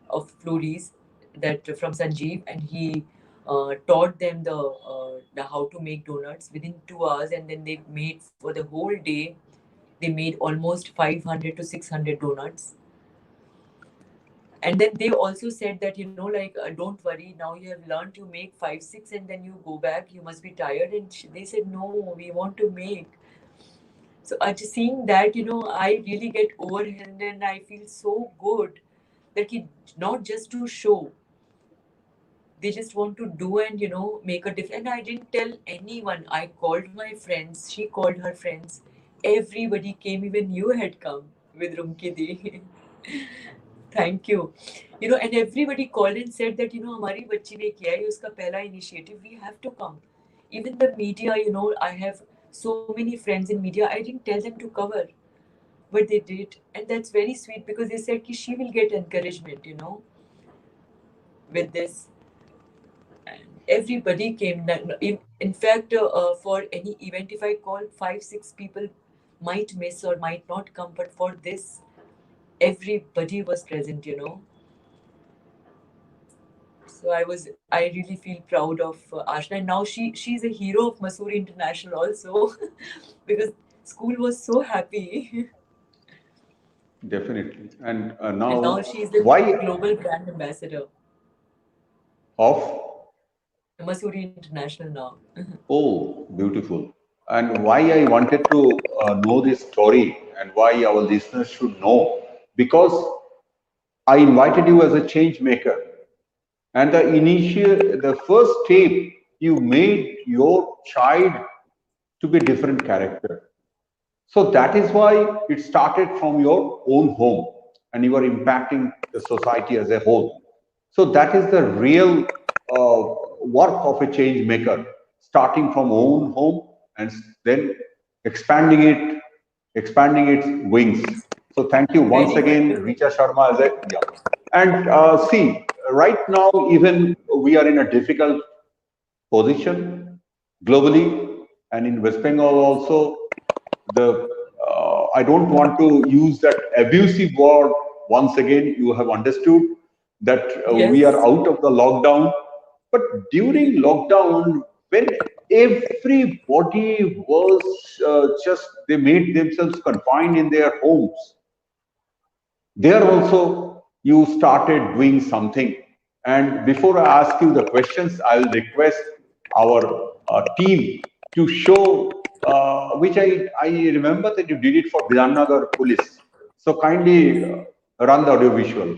S2: of Flurries, that from Sanjeev, and he taught them the how to make donuts within 2 hours, and then they made for the whole day. They made almost 500 to 600 donuts, and then they also said that like don't worry, now you have learned to make 5 6 and then you go back, you must be tired, and they said no, we want to make. So just seeing that, I really get overwhelmed and I feel so good that not just to show, they just want to do and make a difference. And I didn't tell anyone. I called my friends. She called her friends. Everybody came. Even you had come with Rumki Di. Thank you. And everybody called and said that हमारी बच्ची ने किया है उसका पहला initiative. We have to come. Even the media, I have so many friends in media. I didn't tell them to cover, but they did, and that's very sweet because they said that she will get encouragement, with this. And everybody came. In fact, for any event, if I call 5 6 people, might miss or might not come, but for this, everybody was present. So I really feel proud of Ashna. And now she's a hero of Masuri International also, because school was so happy,
S1: Definitely. And
S2: and now
S1: now,
S2: she's the
S1: why
S2: global brand ambassador,
S1: of?
S2: Masuri International now.
S1: Oh, beautiful. And why I wanted to know this story and why our listeners should know, because I invited you as a change maker. and the first step, you made your child to be a different character. So that is why it started from your own home and you are impacting the society as a whole. So that is the real work of a change maker, starting from own home and then expanding it, expanding its wings. So thank you once
S2: Very well
S1: again,
S2: put.
S1: Richa Sharma, as a yeah. And see, right now even we are in a difficult position globally and in West Bengal also the I don't want to use that abusive word once again. You have understood that we are
S2: Yes.
S1: out of the lockdown, but during lockdown, when everybody was just they made themselves confined in their homes, there also you started doing something. And before I ask you the questions, I will request our team to show, which I remember that you did it for Bidhannagar Police. So kindly run the audio visual.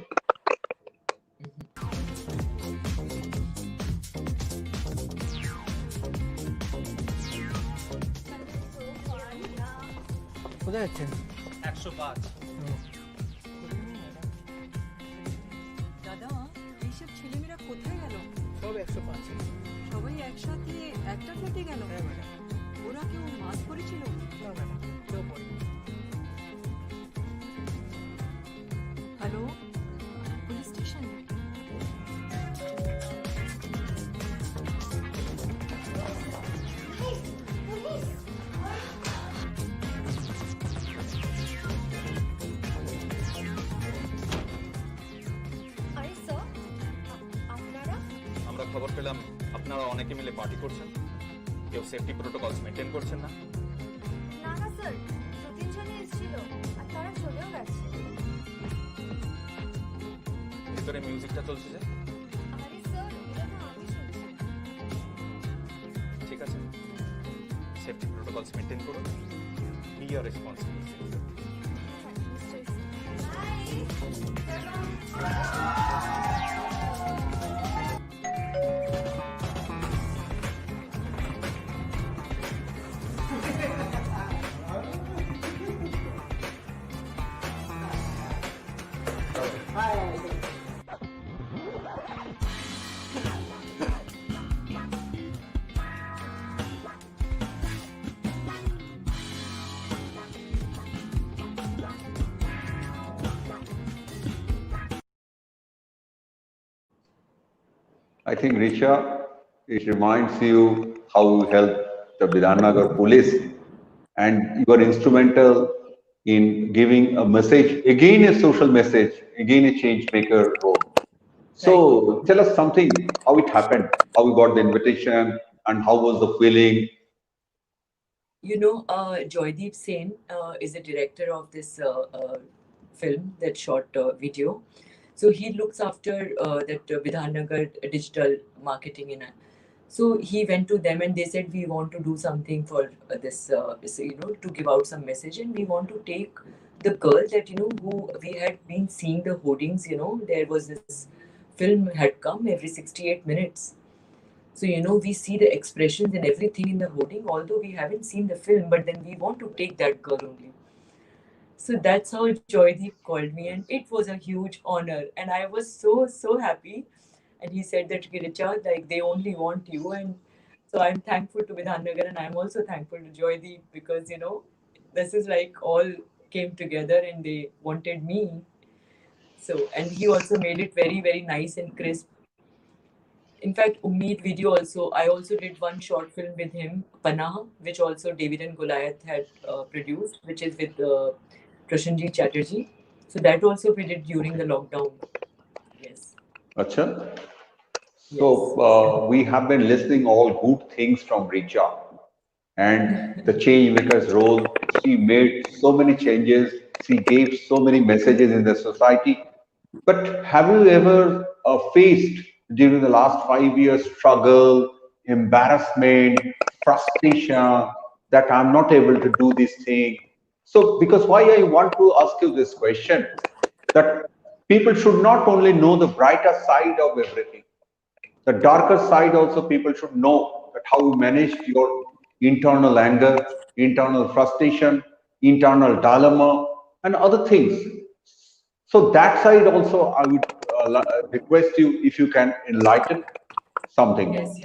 S6: কোথায় যাচ্ছেন?
S7: 105।
S8: দাদা, এইসব ছেলেমেয়েরা কোথায় গেল?
S6: সব 105।
S8: সবাই একসাথে একটা ফ্ল্যাটে গেল?
S6: হ্যাঁ ম্যাডাম।
S8: ওরা কেউ মাস্ক পরেছিল?
S6: না ম্যাডাম, কেউ পড়েনি।
S8: Hello, police station?
S7: আমরা খবর পেলাম আপনারা অনেকে মিলে পার্টি করছেন, কেউ সেফটি প্রোটোকলস মেনটেন করছেন না।
S9: না না স্যার, দু তিনজনে এসেছিল আর তারা চলেও গেছে।
S7: ভিতরে মিউজিকটা চলছে যে।
S9: আরে স্যার, এটা তো আমি শুনছি।
S7: ঠিক আছে, সেফটি প্রোটোকলস মেনটেন করুন, B your responsible citizen.
S1: I think Richa, it reminds you how you helped the Bidhannagar police and you were instrumental in giving a message, again a social message, again a change maker role. So tell us something, how it happened, how you got the invitation and how was the feeling?
S2: Joydeep Sen is a director of this film that shot video. So he looks after that Bidhannagar digital marketing so he went to them and they said, we want to do something for this, to give out some message, and we want to take the girl that, who we had been seeing the hoardings, there was this film had come every 68 minutes. So, we see the expressions and everything in the hoarding, although we haven't seen the film, but then we want to take that girl only. So that's how Joydeep called me, and it was a huge honor. And I was so, so happy. And he said that, Richa, like, they only want you. And so I'm thankful to Bidhannagar, and I'm also thankful to Joydeep because, this is like all came together and they wanted me. So, and he also made it very, very nice and crisp. In fact, Ummeed video also, I also did one short film with him, Panah, which also David and Goliath had produced, which is with Prashanjit Chatterjee. So that also we did during the lockdown. Yes.
S1: Acha. So we have been listening all good things from Richa and the change maker's role. She made so many changes. She gave so many messages in the society. But have you ever faced during the last 5 years struggle, embarrassment, frustration that I'm not able to do this thing? So, because why I want to ask you this question, that people should not only know the brighter side of everything, The darker side also people should know that how you managed your internal anger, internal frustration, internal dilemma, and other things. So that side also I would request you if you can enlighten something.
S2: Yes,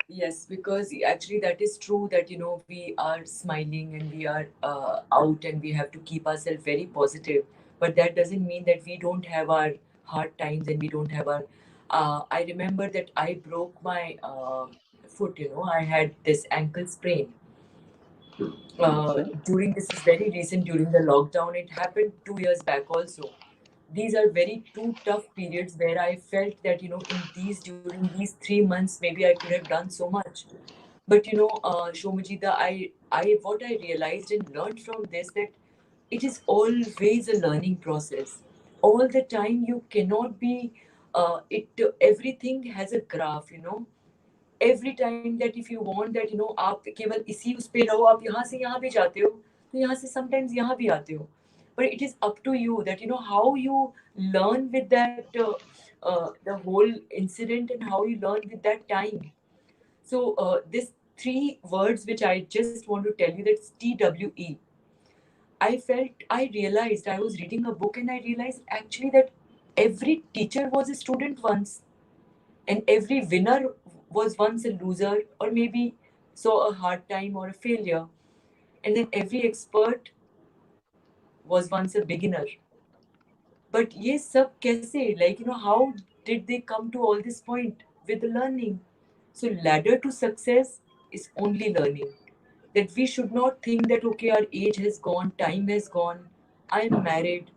S2: yes, because actually that is true that we are smiling and we are out and we have to keep ourselves very positive. But that doesn't mean that we don't have our hard times and we don't have our. I remember that I broke my foot. I had this ankle sprain. During this is very recent during the lockdown. It happened 2 years back also. These are very two tough periods where I felt that in these during these 3 months maybe I could have done so much. But Shomajita, I what I realized and learned from this that it is always a learning process. All the time you cannot be. It everything has a graph. Every time that if you want that आप केवल इसी उस पे रहो आप यहाँ से यहाँ भी जाते हो तो यहाँ से sometimes यहाँ भी आते हो. But it is up to you that how you learn with that the whole incident and how you learn with that time. So this three words which I just want to tell you, that's TWE. I realized I was reading a book and I realized actually that every teacher was a student once, and every winner was once a loser or maybe saw a hard time or a failure, and then every expert was once a beginner. But ये सब कैसे, like how did they come to all this point with the learning? So ladder to success is only learning. That we should not think that okay, our age has gone, time has gone, I'm married,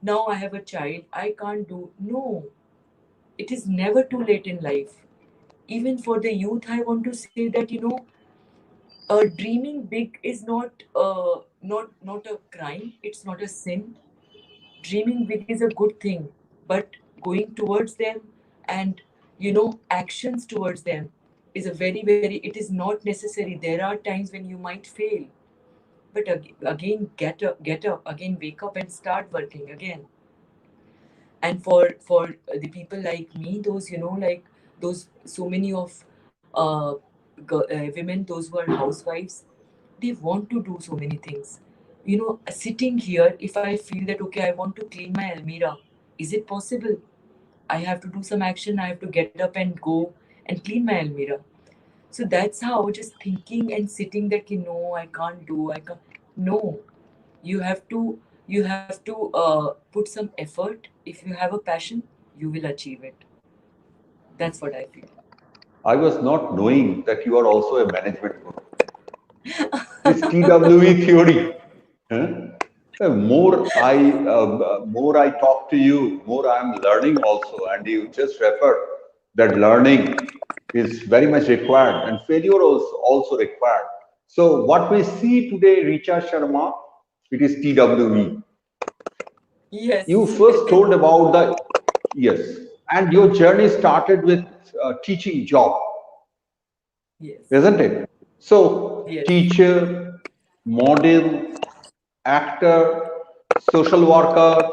S2: now I have a child, I can't do. No, it is never too late in life. Even for the youth, I want to say that dreaming big is not a crime, it's not a sin. Dreaming big is a good thing, but going towards them and actions towards them is a very, it is not necessary. There are times when you might fail, but again get up again, wake up and start working again. And for the people like me, those like those so many of women, those who are housewives, they want to do so many things. Sitting here, if I feel that okay, I want to clean my almirah, is it possible? I have to do some action, I have to get up and go and clean my almirah. So that's how, just thinking and sitting that no, I can't do, I can't. No, you have to put some effort. If you have a passion, you will achieve it. That's what I feel.
S1: I was not knowing that you are also a management guru. This TWE theory. Huh? More I talk to you, more I am learning also. And you just referred that learning is very much required and failure is also required. So what we see today, Richa Sharma, it is TWE. You
S2: Yes.
S1: first told about the yes, and your journey started with teaching job,
S2: Yes.
S1: isn't it? So
S2: Yes.
S1: teacher, model, actor, social worker,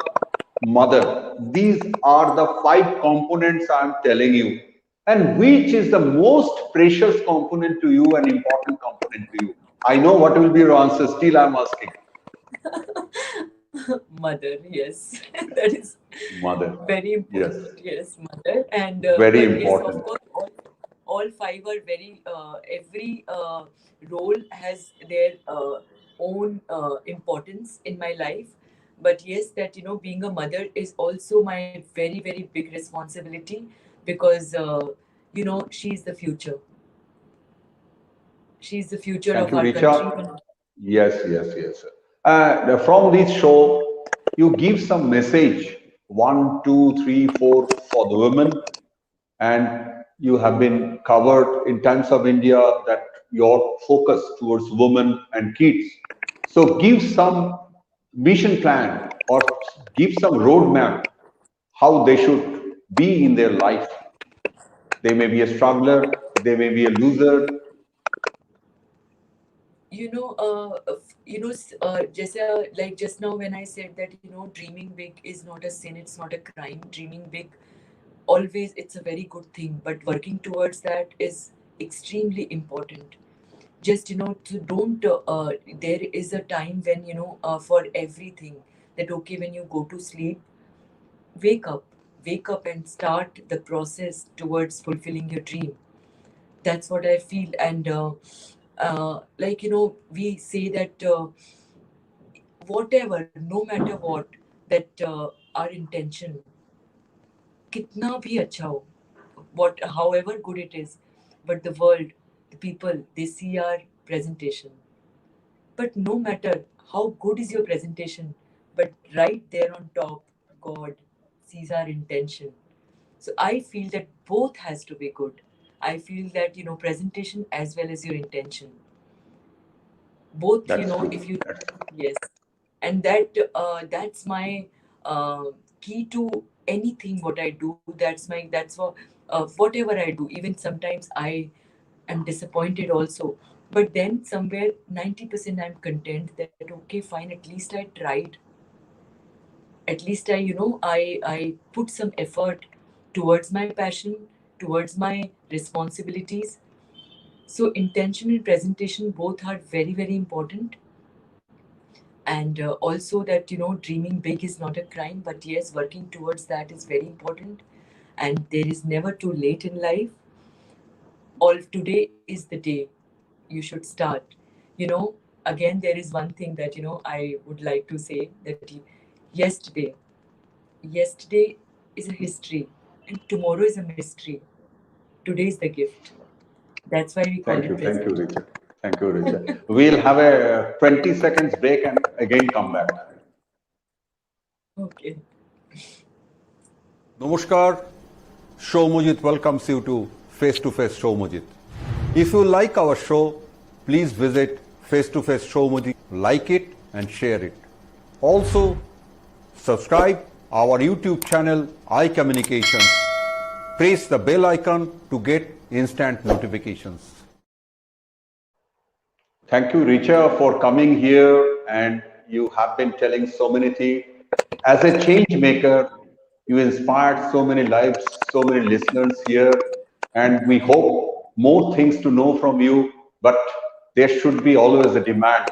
S1: mother. These are the five components I'm telling you. And which is the most precious component to you and important component to you? I know what will be your answer, still I'm asking.
S2: Mother, yes. That is
S1: Mother.
S2: very
S1: Yes,
S2: important. Yes, mother. And
S1: very
S2: but yes, of
S1: important.
S2: course, all five are very. Every role has their own importance in my life. But yes, that being a mother is also my very big responsibility, because she's the future. She's the future
S1: Thank
S2: of
S1: you,
S2: our country.
S1: Richa. Yes. From this show, you give some message, one, two, three, four for the women, and you have been covered in Times of India that your focus towards women and kids. So give some mission plan or give some roadmap how they should be in their life. They may be a struggler, they may be a loser.
S2: Just like just now when I said that dreaming big is not a sin, it's not a crime. Dreaming big always it's a very good thing, but working towards that is extremely important. Just to don't there is a time when for everything, that okay, when you go to sleep, wake up, and start the process towards fulfilling your dream. That's what I feel. And like we say that whatever, no matter what, that our intention kitna bhi acha ho, what however good it is, but the world, the people, they see our presentation. But no matter how good is your presentation, but right there on top, God sees our intention. So I feel that both has to be good. I feel that presentation as well as your intention. Both,
S1: That's
S2: if
S1: true.
S2: you,
S1: That's
S2: yes, and that's my key to anything what I do. That's for whatever I do. Even sometimes I am disappointed also, but then somewhere 90% I'm content that okay, fine, at least I tried. At least I put some effort towards my passion, towards my responsibilities. So intention and presentation both are very, very important. And also that dreaming big is not a crime, but yes, working towards that is very important. And there is never too late in life. All today is the day you should start. you know Again, there is one thing that I would like to say, that yesterday yesterday is a history, and tomorrow is a mystery. Today is the gift. That's why we call
S1: Thank
S2: it
S1: you. Thank you,
S2: present.
S1: Richa. Thank you, Richa. We'll have a 20 seconds break and again come back.
S2: Okay.
S1: Namaskar. Soumyajit welcomes you to Face Soumyajit. If you like our show, please visit Face Soumyajit, like it and share it. Also, subscribe our YouTube channel iCommunications. Press the bell icon to get instant notifications. Thank you, Richa, for coming here, and you have been telling so many things. As a change maker, you inspired so many lives, so many listeners here, and we hope more things to know from you. But there should be always a demand.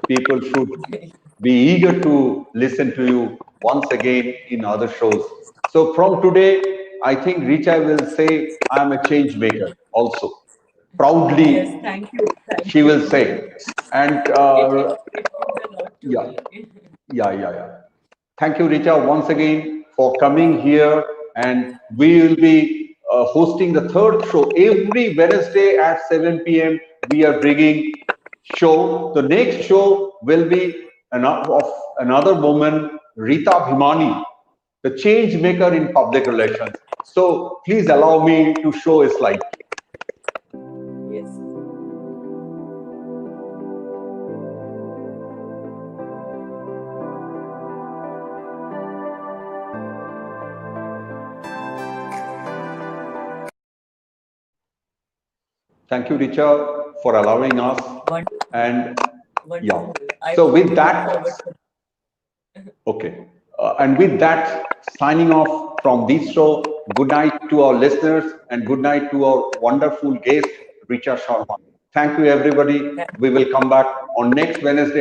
S1: People should be eager to listen to you once again in other shows. So from today, I think Richa will say, I'm a change maker also.
S2: Yes,
S1: Proudly,
S2: thank you. Thank
S1: she will
S2: you.
S1: say. And
S2: It means a lot to
S1: yeah,
S2: me.
S1: yeah. Thank you, Richa, once again for coming here. And we will be hosting the third show every Wednesday at 7 p.m. We are bringing show. The next show will be of another woman, Rita Bhimani, the change maker in public relations. So please allow me to show a slide.
S2: Yes.
S1: Thank you, Richa, for allowing us.
S2: Wonderful.
S1: And yeah,
S2: Wonderful. I
S1: so
S2: was
S1: with
S2: looking
S1: that,
S2: forward to.
S1: okay. And with that, signing off from this show, good night to our listeners and good night to our wonderful guest, Richa Sharma. Thank you, everybody.
S2: Thank
S1: We will come back on next Wednesday